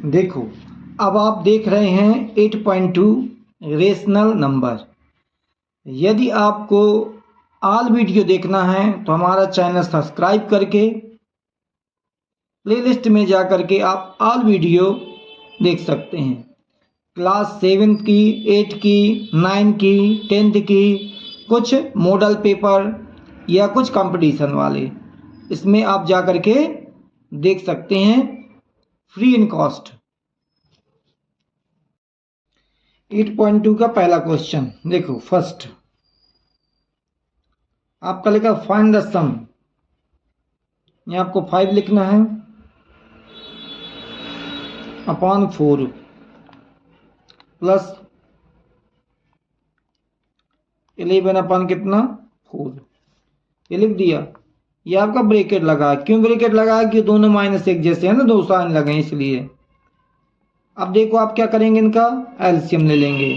देखो, अब आप देख रहे हैं 8.2 रेशनल नंबर। यदि आपको ऑल वीडियो देखना है तो हमारा चैनल सब्सक्राइब करके प्लेलिस्ट में जा करके आप ऑल वीडियो देख सकते हैं। क्लास 7 की, 8 की, 9 की, 10th की, कुछ मॉडल पेपर या कुछ कंपटीशन वाले, इसमें आप जा करके देख सकते हैं फ्री इन कॉस्ट। 8.2 का पहला क्वेश्चन देखो। फर्स्ट आपका लिखा फाइंड द सम। यहाँ आपको 5 लिखना है अपॉन 4 प्लस 11 अपॉन कितना 4, ये लिख दिया। ये आपका ब्रैकेट लगा है। क्यों ब्रैकेट लगा है? कि दोनों -1 जैसे हैं ना, दो साइन लगे इसलिए। अब देखो आप क्या करेंगे, इनका एलसीएम ले लेंगे।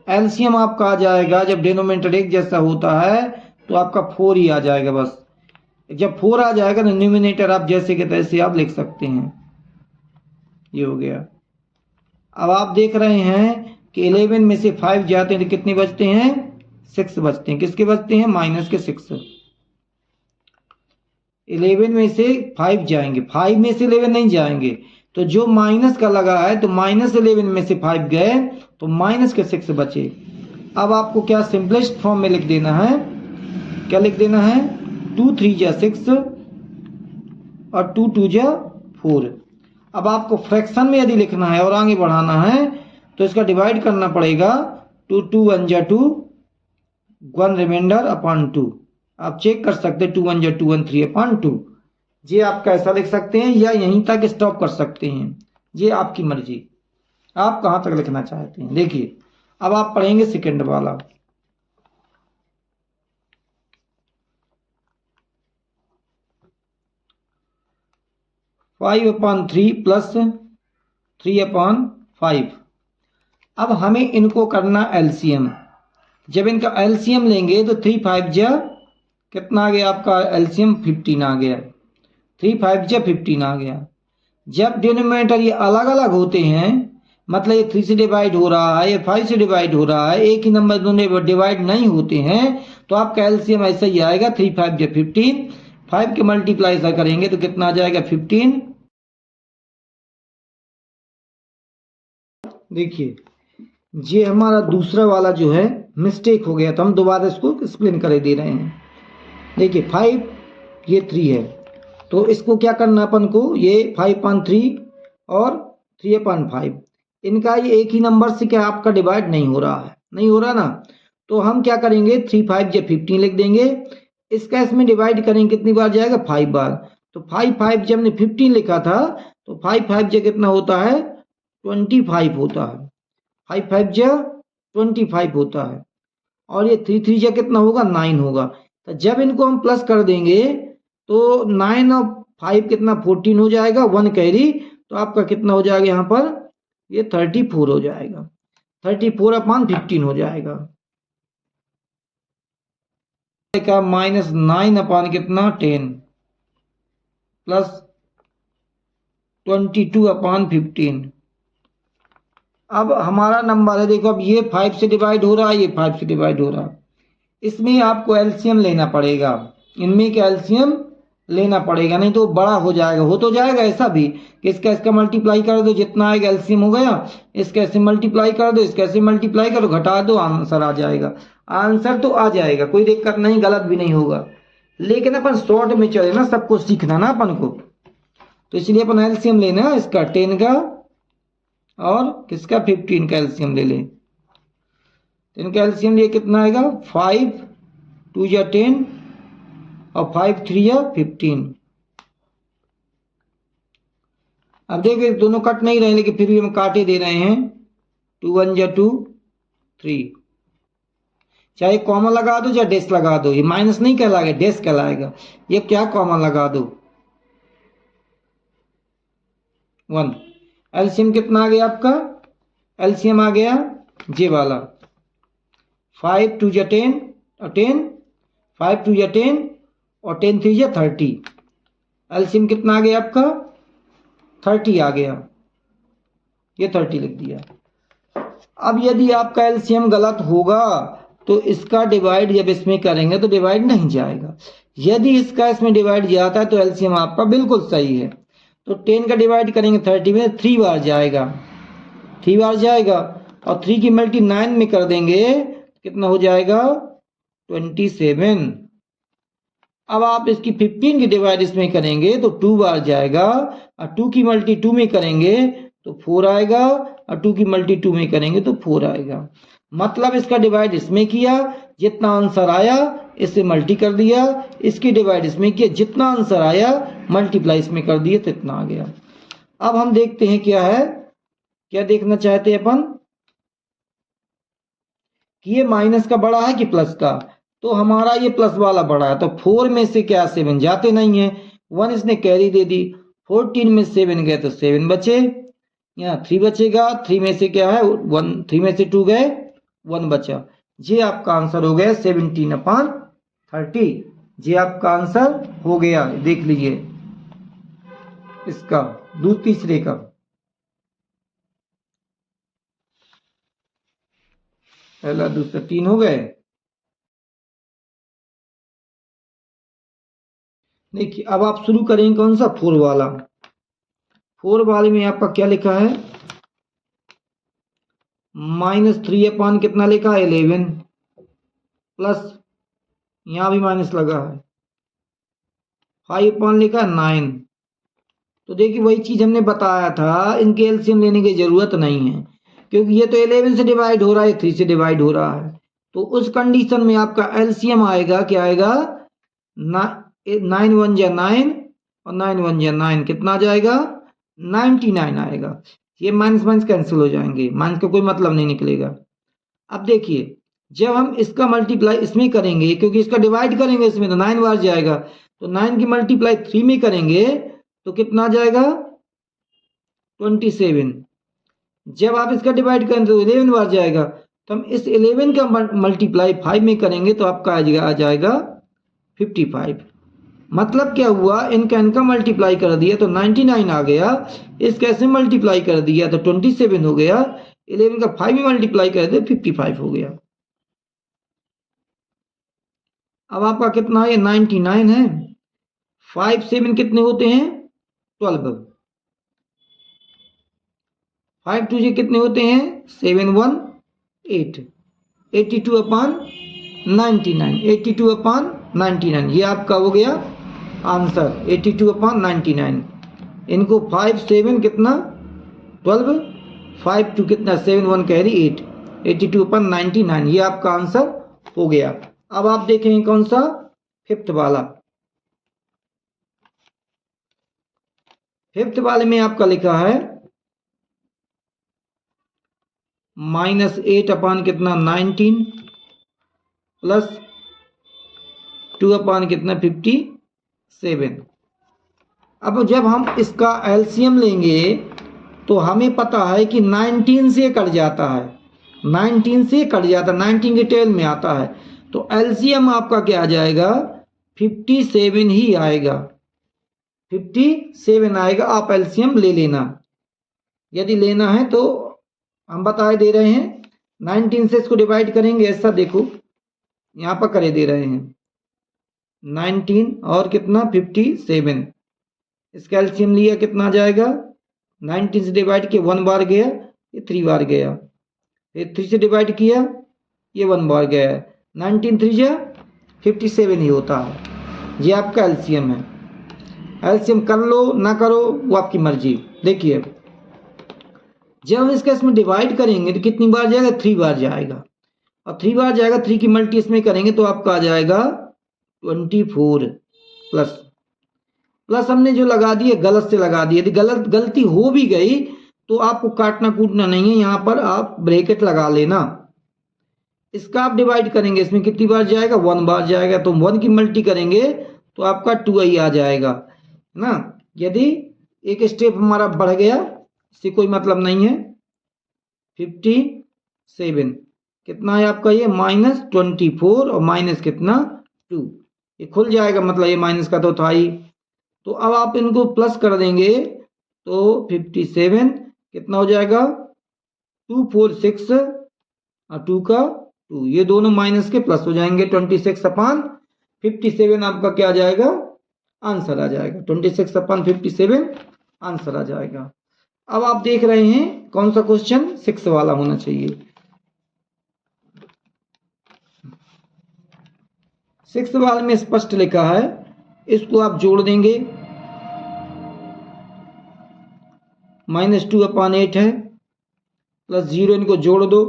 एलसीएम आपका आ जाएगा, जब डिनोमिनेटर एक जैसा होता है तो आपका 4 ही आ जाएगा बस। जब 4 आ जाएगा तो न्यूमिनेटर आप जैसे के तैसे आप लिख सकते हैं। ये हो गया। अब आप देख रहे हैं कि 11 में से 5 जाते हैं तो कितने बचते हैं? 6 बचते हैं। किसके बचते हैं? -6। 11 में से 5 जाएंगे, 5 में से 11 नहीं जाएंगे, तो जो माइनस का लगा है तो -11 में से 5 गए तो -6 बचे। अब आपको क्या सिंपलेस्ट फॉर्म में लिख देना है? क्या लिख देना है? 2 3 जा 6 और 2 2 जा 4। अब आपको फ्रैक्शन में यदि लिखना है और आगे बढ़ाना है तो इसका डिवाइड करना पड़ेगा। 2 2 1 जा 2, 1 रिमाइंडर अपॉन 2। आप चेक कर सकते हैं 2 1 जा 2 1 3 अपॉन 2। ये आप कैसा लिख सकते हैं या यहीं तक स्टॉप कर सकते हैं, ये आपकी मर्जी, आप कहां तक लिखना चाहते हैं। देखिए अब आप पढ़ेंगे सेकंड वाला। 5/3 प्लस 3/5। अब हमें इनको करना एलसीएम। जब इनका एलसीएम लेंगे तो 3 5 जा कितना आ गया आपका एलसीएम? 15 आ गया। 3 5 जा 15 आ गया। जब डिनोमिनेटर ये अलग अलग होते हैं, मतलब ये 3 से डिवाइड हो रहा है, ये 5 से डिवाइड हो रहा है, एक ही नंबर दोनों डिवाइड नहीं होते हैं, तो आपका एलसीएम ऐसा ही आएगा। 3 5 जा 15, 5 के मल्टीप्लाई ऐसा करेंगे तो कितना आ जाएगा? 15। देखिए ये हमारा दूसरा वाला जो है मिस्टेक हो गया, तो हम दोबारा इसको एक्सप्लेन कर दे रहे हैं। देखिए 5 ये 3 है, तो इसको क्या करना अपन को? ये 5/3 और 3/5, इनका ये एक ही नंबर से क्या आपका डिवाइड नहीं हो रहा है, नहीं हो रहा ना, तो हम क्या करेंगे? 3 5 जा 15 लिख देंगे। इसका इसमें डिवाइड करेंगे कितनी बार जाएगा? 5 बार। तो 5 5 जब हमने 15 लिखा था तो 5 5 जा कितना होता है? 25 होता है। 5 5 जा 25 होता है। और ये 3 3 जा कितना होगा? 9 होगा। तो जब इनको हम प्लस कर देंगे तो 9 और 5 कितना? 14 हो जाएगा, 1 कैरी, तो आपका कितना हो जाएगा यहाँ पर? ये 34 हो जाएगा। 34/15 हो जाएगा। का -9 अपॉन कितना? 10 प्लस 22/15। अब हमारा नंबर है, देखो अब ये 5 से डिवाइड हो रहा है, ये 5 से डिवाइड हो रहा है। इसमें आपको एलसीएम लेना पड़ेगा, इनमें का एलसीएम लेना पड़ेगा, नहीं तो बड़ा हो जाएगा। हो तो जाएगा ऐसा भी कि इसका मल्टीप्लाई कर दो, जितना आएगा एलसीएम हो गया, इसका ऐसे मल्टीप्लाई कर दो, इसका ऐसे मल्टीप्लाई करो, घटा दो, आंसर आ जाएगा। आंसर तो आ जाएगा, कोई दिक्कत नहीं, गलत भी नहीं होगा, लेकिन अपन शॉर्ट में चले ना, सबको सीखना ना अपन को, तो इसलिए अपन एलसीएम लेना इसका 10 का और किसका? 15 का एलसीएम ले लें। तो इनका एलसीएम लिए कितना आएगा? 5 2 जा 10 और 5 3 जा 15। अब देखिए दोनों कट नहीं रहे, लेकिन फिर भी हम काटे दे रहे हैं। 2 1 जा 2 3, चाहे कॉमा लगा दो चाहे डेस लगा दो, ये माइनस नहीं कहलाएगा, डेस कहलाएगा। ये क्या कॉमा लगा दो? 1। एलसीएम कितना आ गया आपका? एलसीएम आ गया जे वाला 5 2 जा 10 और 10, 5 2 जा 10 और 10 3 जा 30। एलसीएम कितना आ गया आपका? 30 आ गया। ये 30 लिख दिया। अब यदि आपका एलसीएम गलत होगा तो इसका डिवाइड जब इसमें करेंगे तो डिवाइड नहीं जाएगा। यदि इसका इसमें डिवाइड जाता है तो एलसीएम आपका बिल्कुल सही है। तो 10 का डिवाइड करेंगे 30 में, 3 बार जाएगा, 3 बार जाएगा, और 3 की मल्टी 9 में कर देंगे कितना हो जाएगा 27। अब आप इसकी 15 की डिवाइड इसमें करेंगे तो 2 बार जाएगा, और 2 की मल्टी 2 में करेंगे तो 4 आएगा, और 2 की मल्टी 2 में करेंगे तो 4 आएगा। मतलब इसका डिवाइड इसमें किया, जितना आंसर आया इससे मल्टी कर दिया, इसकी डिवाइड इसमें किया, जितना आंसर आया मल्टीप्लाई इसमें कर दिया तो इतना आ गया। अब हम देखते हैं क्या है, क्या देखना चाहते हैं अपन कि ये माइनस का बड़ा है कि प्लस का। तो हमारा ये प्लस वाला बड़ा है, तो 4 में से क्या 7 जाते नहीं है, 1 इसने कैरी दे दी, 14 में 7 गए तो 7 बचे, यहाँ 3 बचेगा, 3 में से क्या है 1, 3 में से 2 गए 1 बचा। ये आपका आंसर हो गया 17/30। ये आपका आंसर हो गया, देख लीजिए इसका तीसरे का। पहला दूसरा 3 हो गए। देखिए अब आप शुरू करेंगे कौन सा 4 वाला। 4 वाले में आपका क्या लिखा है, -3 अपान कितना लिखा है 11, प्लस यहां भी माइनस लगा है, 5 अपान लिखा है 9। तो देखिए वही चीज हमने बताया था, इनके एलसीएम लेने की जरूरत नहीं है, क्योंकि ये तो 11 से डिवाइड हो रहा है, 3 से डिवाइड हो रहा है। तो उस कंडीशन में आपका एलसीएम आएगा, क्या आएगा 9 1 जा 9 और 9 1 जा 9, कितना आ जाएगा 99 आएगा। ये माइनस माइनस कैंसिल हो जाएंगे, माइनस का कोई मतलब नहीं निकलेगा। अब देखिए जब हम इसका मल्टीप्लाई इसमें करेंगे, क्योंकि इसका डिवाइड करेंगे इसमें तो 9 बार जाएगा, तो 9 की मल्टीप्लाई 3 में करेंगे तो कितना आ जाएगा 27। जब आप इसका डिवाइड करेंगे तो 11 बार जाएगा, तो हम इस 11 का मल्टीप्लाई 5 में करेंगे तो आपका आ जाएगा 55। मतलब क्या हुआ, इनका मल्टीप्लाई कर दिया तो 99 आ गया, इस कैसे मल्टीप्लाई कर दिया तो 27 हो गया, 11 का 5 में मल्टीप्लाई कर दिया 55 हो गया। अब आपका कितना है 99 है, 5 7 कितने होते हैं 12, 5 2 से कितने होते हैं 7 1 8, 82 अपान 99, 82 अपान 99, ये आपका हो गया आंसर 82 अपान 99। इनको 5 7 कितना 12, 5 2 कितना 7 1 कैरी 8, 82 अपान 99, ये आपका आंसर हो गया। अब आप देखेंगे कौन सा 5th वाला। 5th वाले में आपका लिखा है -8 अपान कितना 19 प्लस 2 अपान कितना 57। अब जब हम इसका एलसीएम लेंगे तो हमें पता है कि 19 से कट जाता है, 19 से कट जाता है, 19 के टेल में आता है, तो एलसीएम आपका क्या आ जाएगा 57 ही आएगा, 57 आएगा। आप एलसीएम ले लेना, यदि लेना है तो हम बताए दे रहे हैं 19 से इसको डिवाइड करेंगे, ऐसा देखो यहाँ पर करे दे रहे हैं 19 और कितना 57, इसका एलसीएम लिया कितना आ जाएगा 19 से डिवाइड किया 1 बार गया, ये 3 बार गया, फिर 3 से डिवाइड किया ये 1 बार गया, 19 3 जा 57 ही होता है। ये आपका एलसीएम है, एलसीएम कर लो ना करो वो आपकी मर्जी। देखिए जब हम इसका इसमें डिवाइड करेंगे तो कितनी बार जाएगा 3 बार जाएगा, और 3 बार जाएगा 3 की मल्टी इसमें करेंगे तो आपका आ जाएगा 24 प्लस हमने जो लगा दिए गलत से लगा दिए, यदि गलती हो भी गई तो आपको काटना कूटना नहीं है, यहाँ पर आप ब्रैकेट लगा लेना। इसका आप डिवाइड करेंगे इसमें कितनी बार जाएगा 1 बार जाएगा, तो 1 की मल्टी करेंगे तो आपका 2 ही आ जाएगा ना। यदि एक स्टेप हमारा बढ़ गया इससे कोई मतलब नहीं है। 57 कितना है आपका ये -24 और माइनस कितना 2, ये खुल जाएगा, मतलब ये माइनस का तो था ही। तो अब आप इनको प्लस कर देंगे तो 57 कितना हो जाएगा 2 4 6 और 2 का 2, ये दोनों माइनस के प्लस हो जाएंगे। 26/57 आपका क्या आ जाएगा, आंसर आ जाएगा। 26/57 आंसर आ जाएगा। अब आप देख रहे हैं कौन सा क्वेश्चन 6 वाला होना चाहिए। 6 वाले में स्पष्ट लिखा है, इसको आप जोड़ देंगे। -2/8 है प्लस 0, इनको जोड़ दो,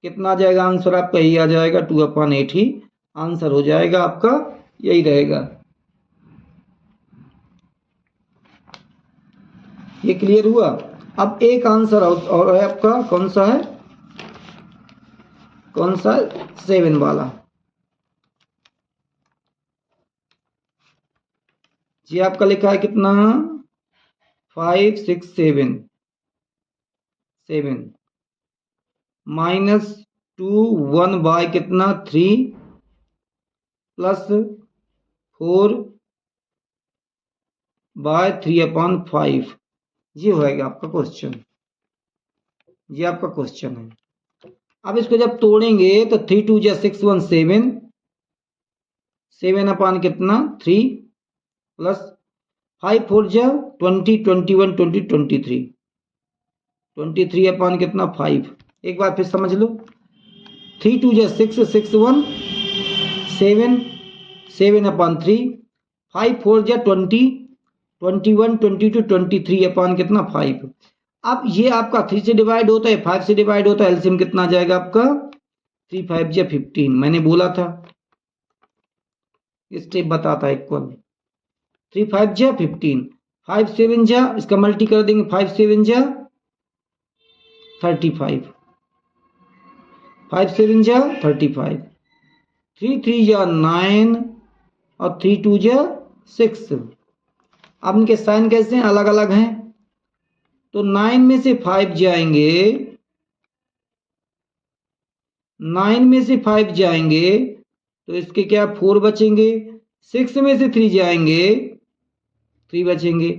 कितना आ जाएगा आंसर आपका, यही आ जाएगा 2/8 ही आंसर हो जाएगा आपका, यही रहेगा। ये क्लियर हुआ। अब एक आंसर और है आपका, कौन सा है, कौन सा 7 वाला। जी आपका लिखा है कितना 5 6 7 7 -2 1 बाय कितना 3 प्लस 4 बाय 3/5, ये होगा आपका क्वेश्चन। ये आपका क्वेश्चन है। अब इसको जब तोड़ेंगे तो 3 2 जा 6 1 7 7/, कितना 3 प्लस 5 4 जा 20 21 20 23 23/, कितना 5। एक बार फिर समझ लो, 3 2 जा 6 6 1 7 7/3 5 4 जा 20 21 22 23/, कितना 5। अब ये आपका 3 से डिवाइड होता है, 5 से डिवाइड होता है, एलसीएम कितना आ जाएगा आपका 3 5 जा 15। मैंने बोला था स्टेप बताता है इक्वल। 3 5 जा 15, 5 7 जा, इसका मल्टी कर देंगे, 5 7 जा 35, 5 7 जा 35, 3 3 जा 9 और 3 2 जा 6। अब इनके साइन कैसे हैं, अलग अलग हैं, तो 9 में से 5 जाएंगे, 9 में से 5 जाएंगे तो इसके क्या 4 बचेंगे, 6 में से 3 जाएंगे 3 बचेंगे,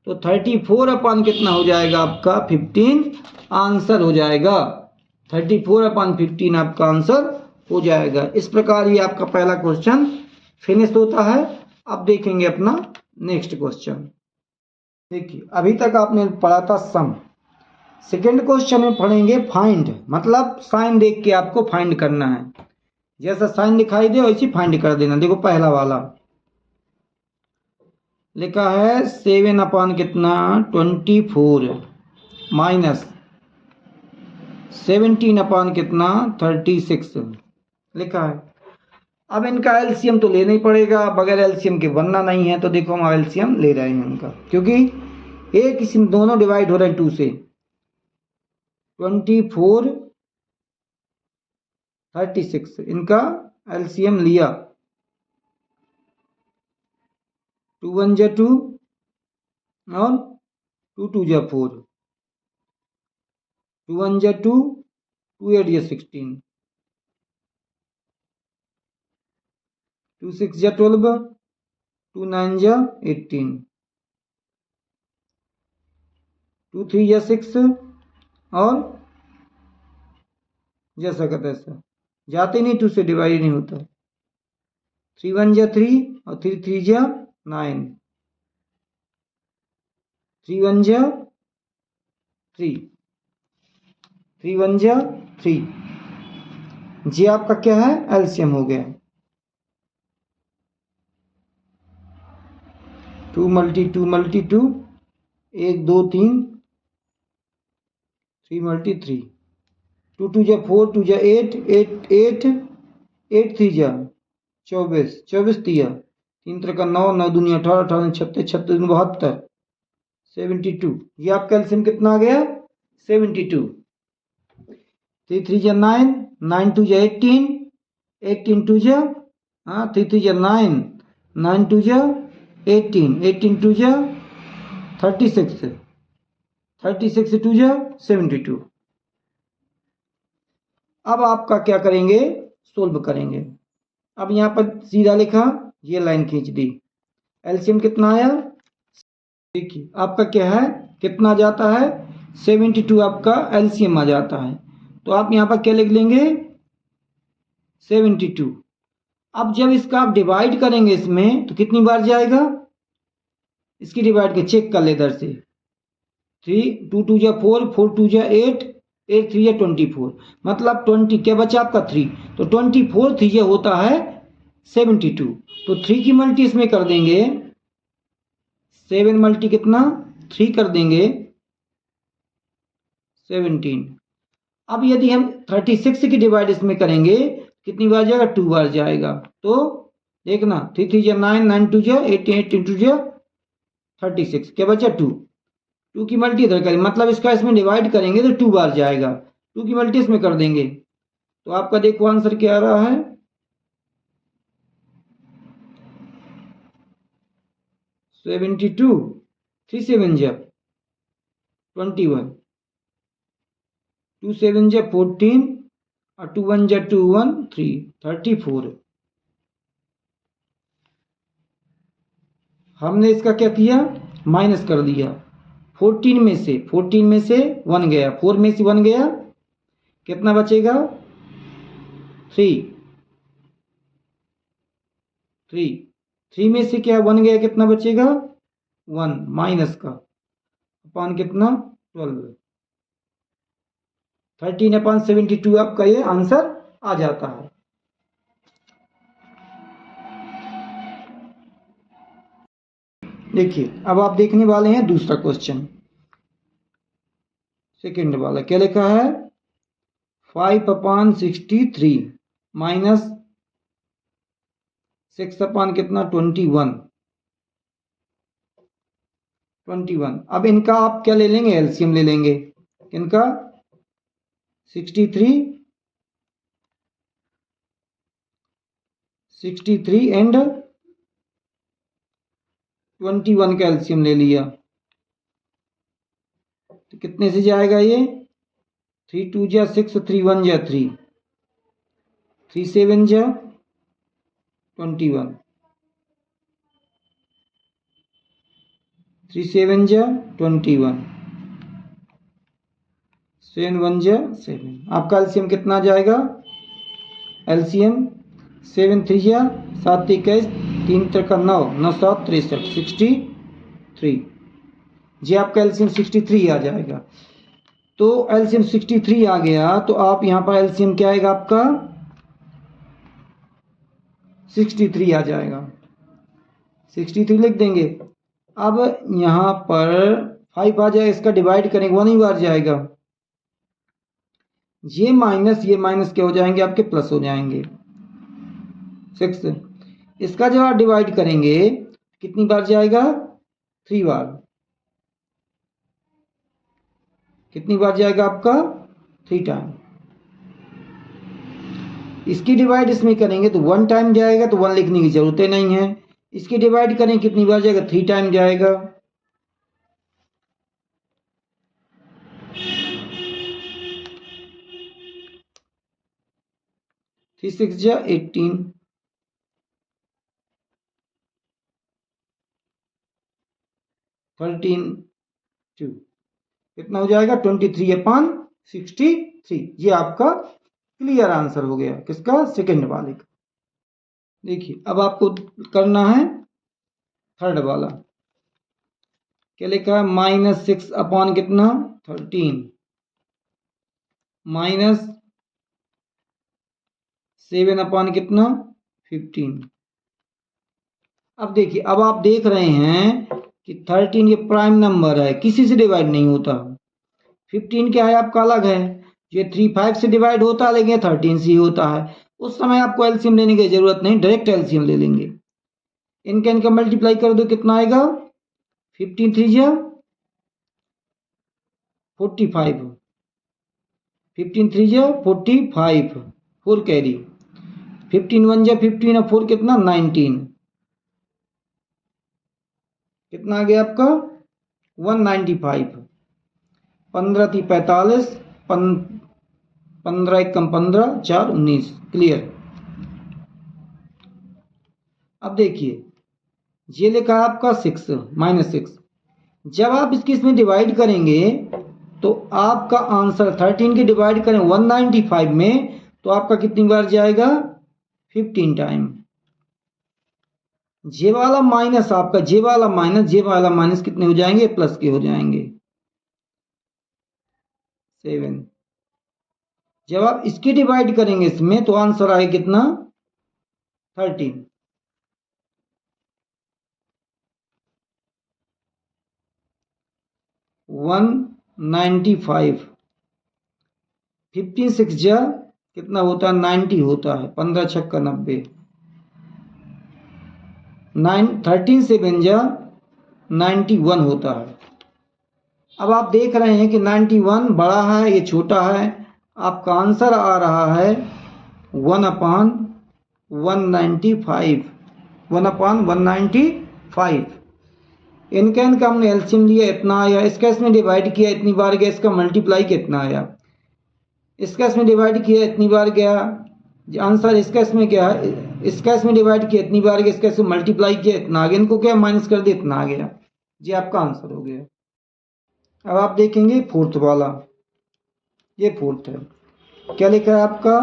तो 34/, कितना हो जाएगा आपका 15 आंसर हो जाएगा। 34/15 आपका आंसर हो जाएगा। इस प्रकार ये आपका पहला क्वेश्चन फिनिश होता है। अब देखेंगे अपना नेक्स्ट क्वेश्चन। देखिए अभी तक आपने पढ़ा था सम, सेकेंड क्वेश्चन में पढ़ेंगे फाइंड, मतलब साइन देख के आपको फाइंड करना है, जैसा साइन दिखाई दे वैसे फाइंड कर देना। देखो पहला वाला लिखा है 7/, कितना 24 माइनस 17/, कितना 36 लिखा है। अब इनका एलसीएम तो लेना ही पड़ेगा, बगैर एलसीएम के बनना नहीं है। तो देखो हम एलसीएम ले रहे हैं इनका, क्योंकि एक इसमें दोनों डिवाइड हो रहे हैं 2 से। 24 36 इनका एलसीएम लिया, 2 1 जा 2 और 2 2 जा 4, 2 1 जा 2, 2 8 जा 16, 2 6 जा 12, 2 9 जा 18, 2 3 जा 6 और जैसा का तैसा, जाते नहीं 2 से डिवाइड नहीं होता। 3 1 जा 3 और 3 3 जा 9, 3 1 जा 3, 3 1 जा 3, जी आपका क्या है एलसीएम हो गया। 2 × 2 × 2 1 2 3 3 × 3, 2 2 जा 4, 2 जा 8 8 8 8 3 जा 24 24 दिया, 3 3 का 9 9 दूनी 18 18 36 36 72 72, ये आपका एलसीएम कितना आ गया 72। 3 3 जा 9 9 2 जा 18 18 2 जा 3 3 जा 9 9 2 जा 18 18 2 जा 36 36 2 जा 72। अब आपका क्या करेंगे, सोल्व करेंगे। अब यहाँ पर सीधा लिखा, ये लाइन खींच दी, एलसीएम कितना आया, देखिए आपका क्या है, कितना जाता है 72 आपका एलसीएम आ जाता है। तो आप यहाँ पर क्या लिख लेंगे 72। अब जब इसका आप डिवाइड करेंगे इसमें तो कितनी बार जाएगा, इसकी डिवाइड के चेक कर ले इधर से। 3 2 2 जा 4 4 2 जा 8 8 3 जा 24, मतलब 20 क्या बचा आपका 3, तो 24 3 जा होता है 72। तो 3 की मल्टी इसमें कर देंगे, 7 मल्टी कितना 3 कर देंगे 17। अब यदि हम 36 की डिवाइड इसमें करेंगे कितनी बार जाएगा 2 बार जाएगा। तो देखना 3 3 जा 9 9 2 जा 18 18 2 जा 36, क्या बचा 2 2 की मल्टी इधर करेंगे, मतलब इसका इसमें डिवाइड करेंगे तो 2 बार जाएगा, 2 की मल्टी इसमें कर देंगे। तो आपका देखो आंसर क्या आ रहा है 72 3 7 जा 21 2 7 जा 14 और 2 1 जा 2 1 3 34। हमने इसका क्या किया माइनस कर दिया, 14 में से 1 गया, 4 में से 1 गया, कितना बचेगा 3 3 3 में से क्या 1 गया, कितना बचेगा 1 माइनस का अपान कितना 12, 13/72 आपका ये आंसर आ जाता है। देखिए अब आप देखने वाले हैं दूसरा क्वेश्चन, सेकंड वाला क्या लिखा है 5/63 माइनस 6 अपान कितना 21। अब इनका आप क्या ले लेंगे एलसीएम ले लेंगे, इनका 63 एंड 21 का एलसीएम ले लिया तो कितने से जाएगा ये 3 2 जा 6 3 1 जा 3 3 7 जा 21 3 7 जा 21 7 1 जा 7। आपका एलसीएम कितना जाएगा एलसीएम 7 3 जा 7 21 3 3 9 9 7 63 63 जी आपका एलसीएम 63 आ जाएगा। तो एलसीएम 63 आ गया तो आप यहाँ पर एलसीएम क्या आएगा आपका 63 आ जाएगा, 63 लिख देंगे। अब यहाँ पर 5 आ जाएगा, इसका डिवाइड करेंगे 1 ही बार जाएगा, ये माइनस क्या हो जाएंगे आपके प्लस हो जाएंगे 6। इसका जब आप डिवाइड करेंगे कितनी बार जाएगा 3 बार, कितनी बार जाएगा आपका 3 टाइम। इसकी डिवाइड इसमें करेंगे तो 1 टाइम जाएगा, तो 1 लिखने की जरूरत नहीं है। इसकी डिवाइड करें कितनी बार जाएगा 3 टाइम जाएगा। थ्री 6 जा 18 13 2 कितना हो जाएगा 23/63। ये आपका क्लियर आंसर हो गया किसका सेकंड वाले का। देखिए अब आपको करना है थर्ड वाला, क्या लिखा है -6 अपान कितना 13 माइनस 7 अपान कितना 15। अब देखिए अब आप देख रहे हैं कि 13 ये प्राइम नंबर है, किसी से डिवाइड नहीं होता। 15 क्या है आपका अलग है, ये 3 5 से डिवाइड होता है लेकिन 13 से ही होता है। उस समय आपको एलसीएम लेने की जरूरत नहीं, डायरेक्ट एलसीएम ले लेंगे। इनका मल्टीप्लाई कर दो कितना आएगा 15 3 जा 45 15 3 जा 45 4 कैरी 15 1 जा 15 और 4 कितना 19 कितना आ गया आपका 195 15 थी 45 15 1 15 4 19 क्लियर। अब देखिए ये लिखा है आपका -6 जब आप इसकी इसमें डिवाइड करेंगे तो आपका आंसर 13 के डिवाइड करें 195 में तो आपका कितनी बार जाएगा 15 टाइम। जे वाला माइनस आपका जे वाला माइनस कितने हो जाएंगे प्लस के हो जाएंगे 7। जब आप इसकी डिवाइड करेंगे इसमें तो आंसर आएगा कितना 13। वन 95 15 6 जा कितना होता है 90 होता है 15 छक्का 90 13 7 जा 91 होता है। अब आप देख रहे हैं कि 91 बड़ा है ये छोटा है। आपका आंसर आ रहा है 1/195 इनका हमने एलसीएम लिया इतना आया, इसका इसमें डिवाइड किया इतनी बार गया, इसका मल्टीप्लाई कितना आया, इसका इसमें डिवाइड किया इतनी बार गया आंसर, इसका इसमें क्या है इसका इसमें डिवाइड किया इतनी बार गया, इसका इसमें मल्टीप्लाई किया इतना आ गया, इनको क्या माइनस कर दिया इतना आ गया। जी आपका आंसर हो गया। अब आप देखेंगे फोर्थ वाला, ये फोर्थ है, क्या लिखा है आपका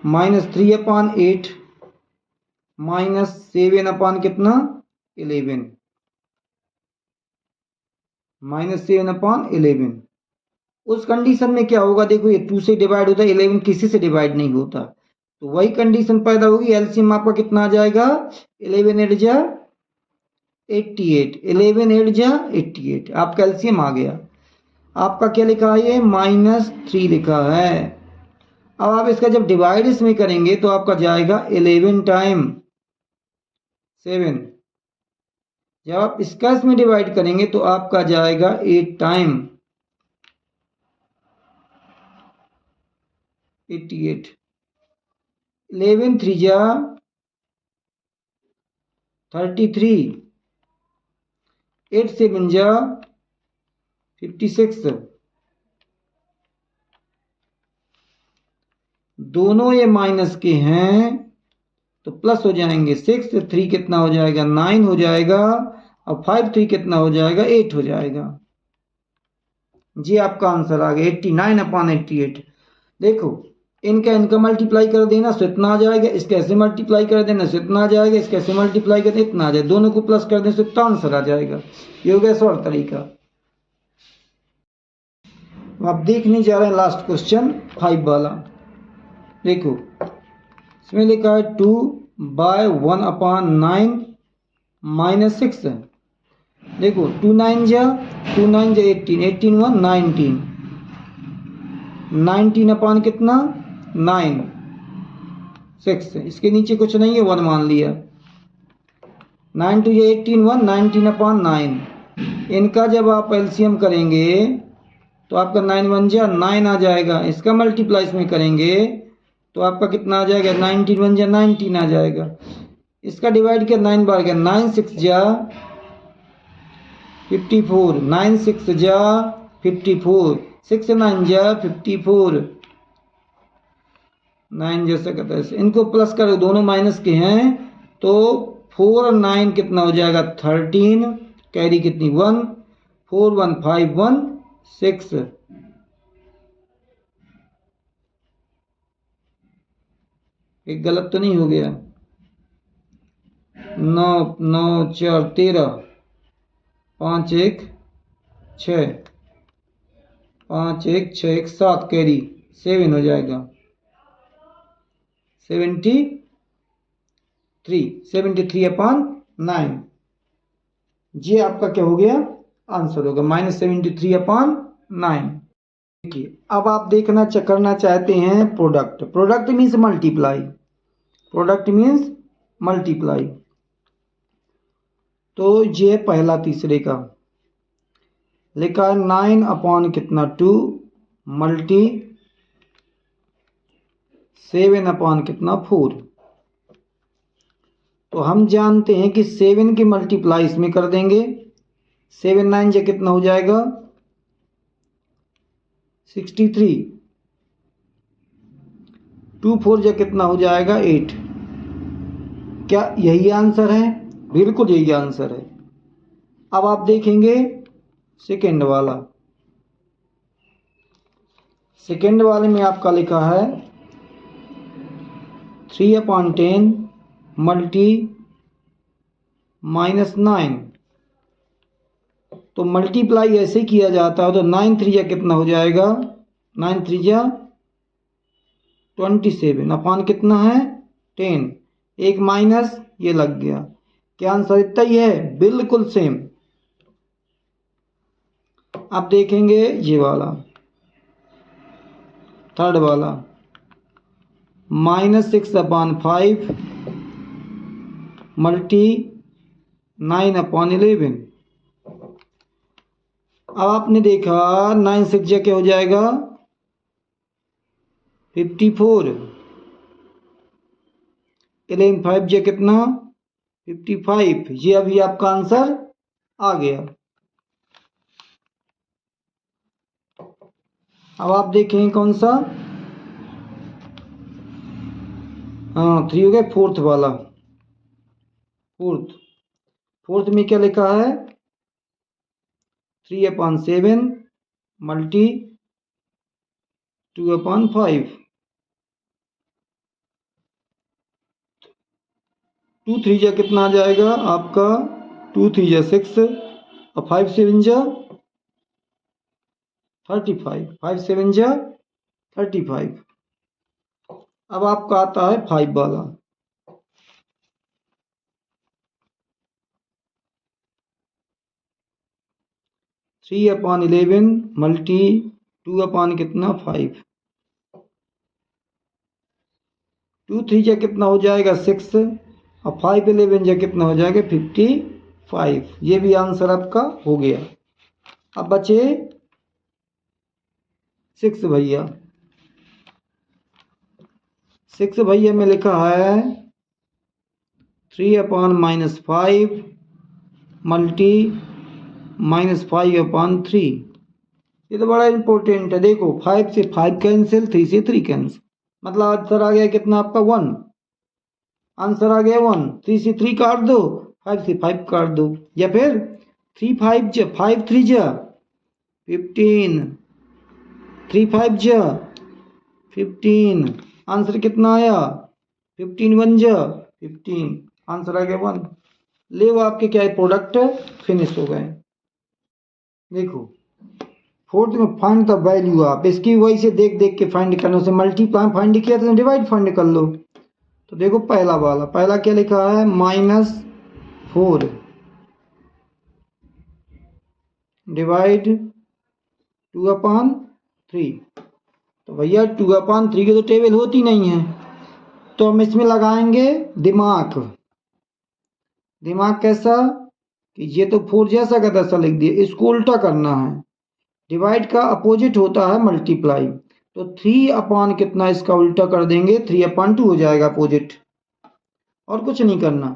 -3/8 -7 कितना 11 -7/11। उस कंडीशन में क्या होगा देखो, ये 2 से डिवाइड होता है 11 किसी से डिवाइड नहीं होता, तो वही कंडीशन पैदा होगी। एलसीएम आपका कितना आ जाएगा 11 8 जा 88 11 8 जा 88 आपका एलसीएम आ गया। आपका क्या लिखा है ये -3 लिखा है। अब आप इसका जब डिवाइड इसमें करेंगे तो आपका जाएगा 11 टाइम 7। जब आप इसका इसमें डिवाइड करेंगे तो आपका जाएगा 8 टाइम 88 11 3 जा 33 8 7 जा 56। दोनों ये माइनस के हैं तो प्लस हो जाएंगे 6 3 कितना हो जाएगा 9 हो जाएगा और 5 3 कितना हो जाएगा 8 हो जाएगा। जी आपका आंसर आ गया 89/88। देखो इनका मल्टीप्लाई कर देना तो इतना आ जाएगा, इसका ऐसे मल्टीप्लाई कर देना तो इतना आ जाएगा, इसका ऐसे मल्टीप्लाई कर देना इतना आ जाएगा, दोनों को प्लस कर देने से इतना आंसर आ जाएगा। ये हो गया शॉर्ट तरीका। आप देखने जा रहे हैं लास्ट क्वेश्चन 5 वाला। देखो इसमें लिखा है 2/1/9 -6 है। देखो 2 9 जा 18 18 1 19 19 कितना 9 6 इसके नीचे कुछ नहीं है 1 मान लिया। 9 2 18 1 19/9 इनका जब आप एलसीएम करेंगे तो आपका 9 1 जा 9 आ जाएगा, इसका मल्टीप्लाई इसमें करेंगे तो आपका कितना आ जाएगा 19 1 जा 19 आ जाएगा, इसका डिवाइड किया 9 बार गया 9 6 जा 54 9 6 जा 54 6 9 जा 54 9 जैसा कहता है। इनको प्लस करो दोनों माइनस के हैं तो 4 और 9 कितना हो जाएगा 13 कैरी कितनी 1 4 1 5 1 6। एक गलत तो नहीं हो गया 9 9 4 13 5 1 6 5 1 6 1 7 कैरी 7 हो जाएगा 73/9। जी आपका क्या हो गया आंसर होगा -73/9। देखिए अब आप देखना करना चाहते हैं प्रोडक्ट। Product means multiply. तो ये पहला तीसरे का लिखा है 9 कितना 2 मल्टी 7 कितना 4। तो हम जानते हैं कि 7 की मल्टीप्लाई इसमें कर देंगे 7 9 जा कितना हो जाएगा 63 2 4 जा कितना हो जाएगा 8। क्या यही आंसर है? बिल्कुल यही आंसर है। अब आप देखेंगे सेकेंड वाला, सेकेंड वाले में आपका लिखा है 3/10 मल्टी -9। तो मल्टीप्लाई ऐसे किया जाता है, तो 9 3 कितना हो जाएगा, 9 3 27 अपान कितना है 10, एक माइनस ये लग गया। क्या आंसर इतना ही है, बिल्कुल सेम। अब देखेंगे ये वाला थर्ड वाला, -6/5 मल्टी 9/11। अब आपने देखा 9 6 क्या हो जाएगा 54, 11 5 जे कितना 55। ये अभी आपका आंसर आ गया। अब आप देखें कौन सा, हाँ 3 हो गया, फोर्थ वाला, फोर्थ में क्या लिखा है 3/7 मल्टी 2/5। 2 3 जा कितना आ जाएगा आपका 2 3 जा 6 और 5 7 जा 35, 5 7 जा 35। अब आपका आता है 5 वाला, 3/11 मल्टी 2 कितना 5। 2 3 जा कितना हो जाएगा 6 और 5 11 जा कितना हो जाएगा 55। ये भी आंसर आपका हो गया। अब बचे 6 भैया, 6 भैया में लिखा है 3/-5 मल्टी -5/3। ये तो बड़ा इंपॉर्टेंट है। देखो 5 से 5 कैंसिल, 3 से 3 कैंसिल, मतलब आंसर आ गया कितना आपका 1। आंसर आ गया 1। 3 से 3 काट दो, 5 से 5 काट दो, या फिर 3 5 जा 5 3 जा 15, 3 5 जा 15। आंसर कितना आया 15 1 जा 15। आंसर आ गया 1। ले वो आपके क्या है प्रोडक्ट फिनिश हो गए। देखो फोर्थ में फाइंड द वैल्यू, आप इसकी वही से देख देख के फाइंड करने से, मल्टीप्लाई फाइंड किया तो डिवाइड फाइंड कर लो। तो देखो पहला वाला, पहला क्या लिखा है -4 डिवाइड 2/3। तो भैया 2/3 की तो टेबल होती नहीं है, तो हम इसमें लगाएंगे दिमाग। दिमाग कैसा कि ये तो 4 जैसा का तैसा लिख दिया, इसको उल्टा करना है। डिवाइड का अपोजिट होता है मल्टीप्लाई, तो 3 कितना इसका उल्टा कर देंगे 3/2 हो जाएगा अपोजिट, और कुछ नहीं करना।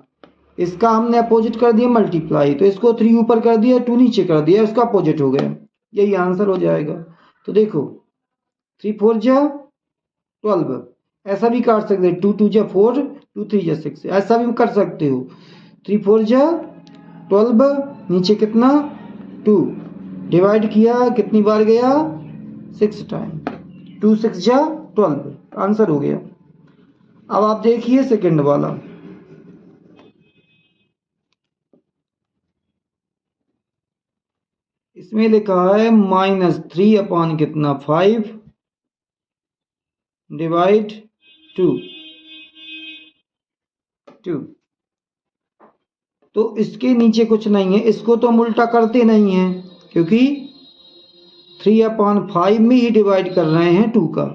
इसका हमने अपोजिट कर दिया मल्टीप्लाई, तो इसको 3 ऊपर कर दिया 2 नीचे कर दिया, इसका अपोजिट हो गया, यही आंसर हो जाएगा। तो देखो 3 4 जा 12, ऐसा भी काट सकते हो 2 2 जा 4 2 3 जा 6, ऐसा भी कर सकते हो। 3 4 जा 12, नीचे कितना 2, डिवाइड किया कितनी बार गया 6 टाइम, 2 6 जा 12, आंसर हो गया। अब आप देखिए सेकंड वाला, इसमें लिखा है -3 कितना 5 डिवाइड 2 2। तो इसके नीचे कुछ नहीं है, इसको तो हम उल्टा करते नहीं हैं, क्योंकि 3/5 में ही डिवाइड कर रहे हैं 2 का,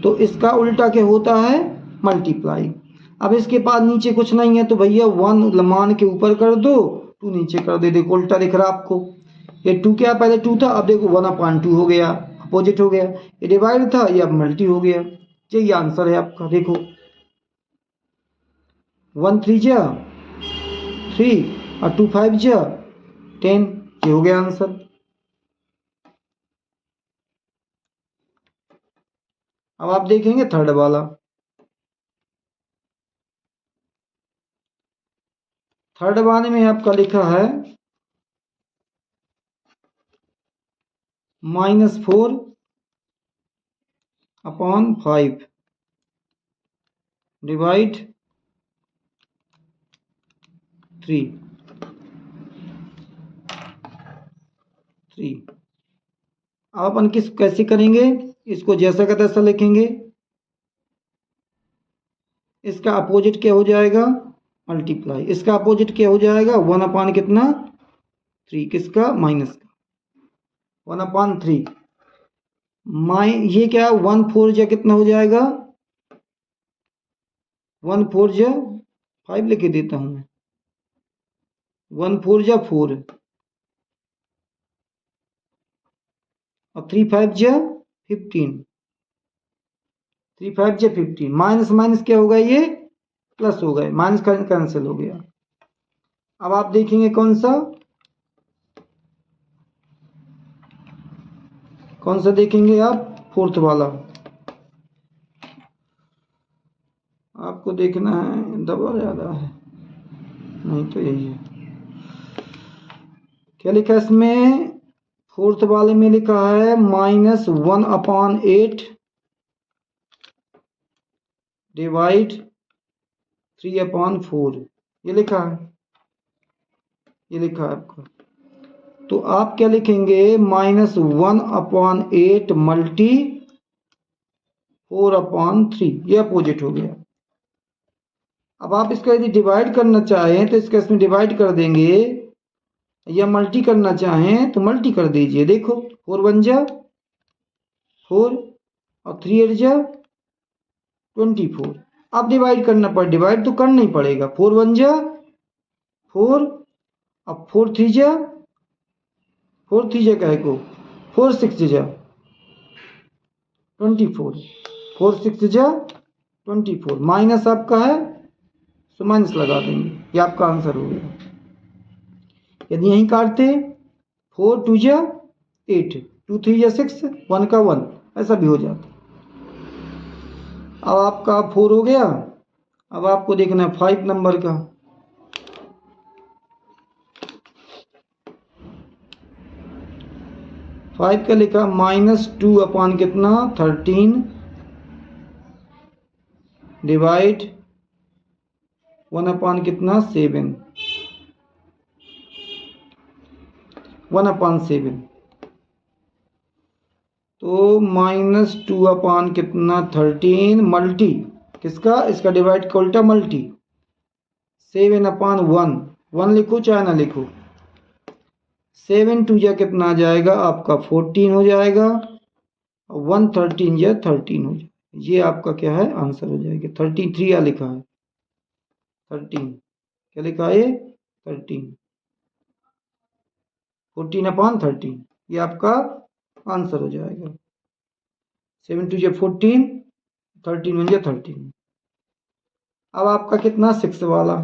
तो इसका उल्टा क्या होता है मल्टीप्लाई। अब इसके पास नीचे कुछ नहीं है, तो भैया 1 मान के ऊपर कर दो 2 नीचे कर दे, देखो उल्टा दिख रहा आपको। ये 2 क्या पहले 2 था, अब देखो 1/2 हो गया, अपोजिट हो गया। ये डिवाइड था, ये अब मल्टी हो गया। यही आंसर है आपका। देखो 1 3 जा 3 और 2 5 जा 10, ये हो गया आंसर। अब आप देखेंगे थर्ड वाला, थर्ड वाले में आपका लिखा है -4 अपॉन 5 डिवाइड 3। अब अपन कैसे करेंगे, इसको जैसा का तैसा लिखेंगे। इसका अपोजिट क्या हो जाएगा, मल्टीप्लाई। इसका अपोजिट क्या हो जाएगा, 1 अपान कितना 3, किसका माइनस का 1 अपान 3। ये क्या 1 4 जा कितना हो जाएगा, 1 4 जा 5 लिख देता हूं मैं, 1 4 जा 4 और 3 5 जा 15, 3 5 जा 15। माइनस माइनस क्या होगा, ये प्लस हो गए, माइनस कैंसिल हो गया। अब आप देखेंगे कौन सा देखेंगे आप, फोर्थ वाला आपको देखना है, दबा ज्यादा है नहीं तो यही है। क्या लिखा है इसमें, फोर्थ वाले में लिखा है -1 अपान 8 डिवाइड 3 अपान 4, ये लिखा है, ये लिखा है आपका। तो आप क्या लिखेंगे, -1 अपान 8 मल्टी 4 अपान 3, ये अपोजिट हो गया। अब आप इसका यदि डिवाइड करना चाहें तो इसका इसमें डिवाइड कर देंगे, या मल्टी करना चाहें तो मल्टी कर दीजिए। देखो 4 1 जा 4 और 3 8 जा 24। अब डिवाइड करना पड़, डिवाइड तो करना ही पड़ेगा। 4 1 जा 4, अब 4 3 जा कहे को 4 6 जा 24, 4 6 जा 24। माइनस आपका है तो माइनस लगा देंगे, ये आपका आंसर हो गया। यदि यहीं काटते 4 2 जा 8, 2 3 जा 6, 1 का 1, ऐसा भी हो जाता। अब आपका 4 हो गया। अब आपको देखना है 5 नंबर का। फाइव का लिखा -2 अपान कितना 13 डिवाइड 1 अपान कितना 7, 1 अपान 7। तो -2 अपान कितना 13 मल्टी किसका, इसका डिवाइड का उल्टा मल्टी 7 अपान 1, 1 लिखो चाहे ना लिखो। 7 2 जा कितना आ जाएगा आपका 14 हो जाएगा, 1 13 जा 13 हो जाएगा। ये आपका क्या है, आंसर हो जाएगा। 33 या लिखा है 13, क्या लिखा है 13, 14 अपान 13, ये आपका आंसर हो जाएगा। 7 2 जा 14, 13 1 जा 13। अब आपका कितना 6 वाला,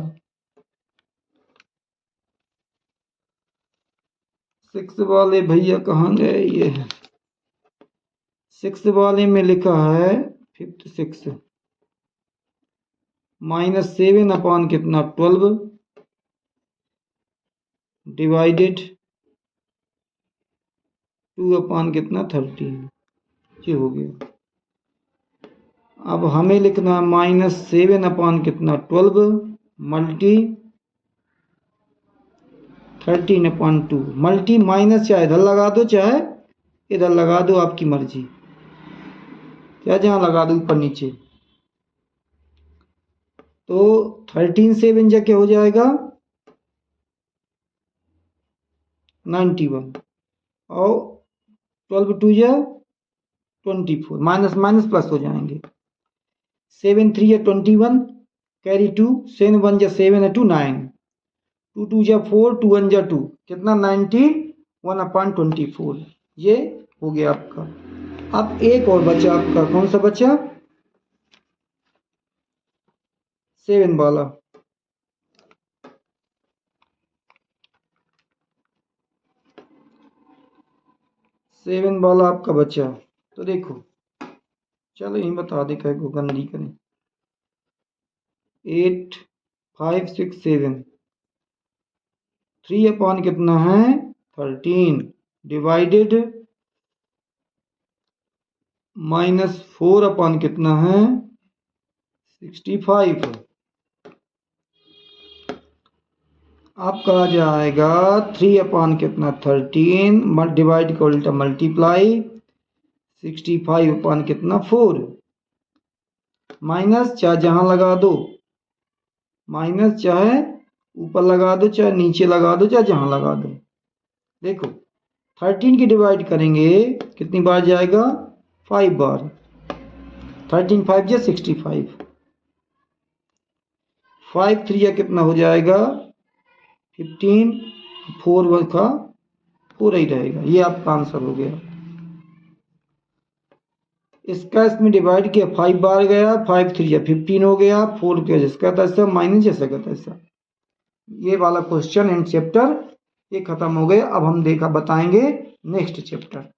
6 वाले भैया कहाँ गए, ये है 6 वाले में लिखा है 56 -7 अपान कितना 12 डिवाइडेड 2 अपान कितना 13, ये हो गया। अब हमें लिखना है -7 अपान कितना 12 मल्टी 13 अपान 2, मल्टी माइनस चाहे इधर लगा दो चाहे इधर लगा दो, आपकी मर्जी, क्या जहां लगा दो ऊपर नीचे। तो 13 7 जा क्या हो जाएगा 91 और 12 2 जा 24, माइनस माइनस प्लस हो जाएंगे। 7 3 या 21 कैरी 2, 7 1 जा 7 है 2 9, 2 2 जा 4, 2 1 जा 2, कितना 19, 1 अपान 24, ये हो गया आपका। अब एक और बचा आपका, कौन सा बचा 7 वाला। 7 वाला आपका बचा, तो देखो चलो यही बता दे कह को गंदी करें। 8 5 6 7, 3 अपान कितना है 13 डिवाइडेड -4 अपन कितना है 65 है। आपका आ जाएगा 3 अपान कितना 13 डिवाइड का उल्टा मल्टीप्लाई 65 अपान कितना 4 माइनस चाहे जहां लगा दो माइनस चाहे ऊपर लगा दो चाहे नीचे लगा दो चाहे जहां लगा दो। देखो 13 की डिवाइड करेंगे कितनी बार जाएगा 5 बार 13 5 जा 65 5 3 या कितना हो जाएगा 15 4 1 का 4 ही रहेगा। ये आपका आंसर हो गया। इसका इसमें डिवाइड किया 5 बार गया 5 3 या 15 हो गया 4 के जिसका था ऐसा माइनस जैसा का था ऐसा। ये वाला क्वेश्चन एंड चैप्टर ये खत्म हो गया। अब हम बताएंगे नेक्स्ट चैप्टर।